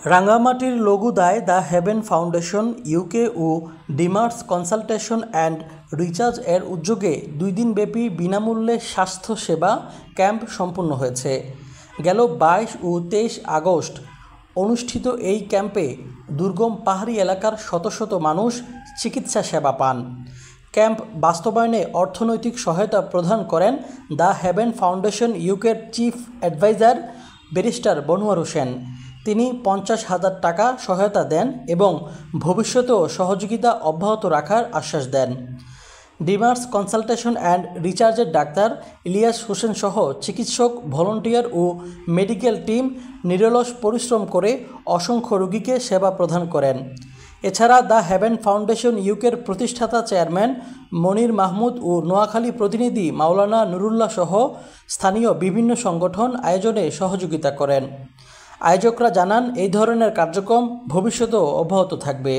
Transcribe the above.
রাঙ্গামাটির লঘুদায় the heaven foundation UK ও ডিমার্স কনসালটেশন অ্যান্ড রিসার্চ এর উদ্যোগে 2 দিনব্যাপী বিনামূল্যে স্বাস্থ্যসেবা ক্যাম্প সম্পন্ন হয়েছে। গেল 22 ও 23 আগস্ট অনুষ্ঠিত এই ক্যাম্পে দুর্গম পাহাড়ি এলাকার শত শত মানুষ চিকিৎসা সেবা পান। ক্যাম্প বাস্তবায়নে অর্থনৈতিক সহায়তা প্রদান করেন দ্য হেভেন ফাউন্ডেশন ইউকের chief adviser barrister Bonowar Hossain. তিনি 50,000 টাকা সহায়তা দেন এবং ভবিষ্যতেও সহযোগিতা অব্যাহত রাখার আশ্বাস দেন। ডিমার্স কনসালটেশন অ্যান্ড রিসার্চের ডাক্তার ইলিয়াস হোসেন সহ চিকিৎসক, ভলান্টিয়ার ও মেডিকেল টিম নিরলস পরিশ্রম করে অসংখ্য রোগীকে সেবা প্রদান করেন। এছাড়া দ্য হেভেন ফাউন্ডেশন ইউকের প্রতিষ্ঠাতা চেয়ারম্যান মনির মাহমুদ ও নোয়াখালী প্রতিনিধি মাওলানা নুরুল্লাহ সহ স্থানীয় বিভিন্ন সংগঠন আয়োজনে সহযোগিতা করেন। আয়োজকরা জানান, এই ধরনের কার্যক্রম ভবিষ্যতেও অব্যাহত থাকবে।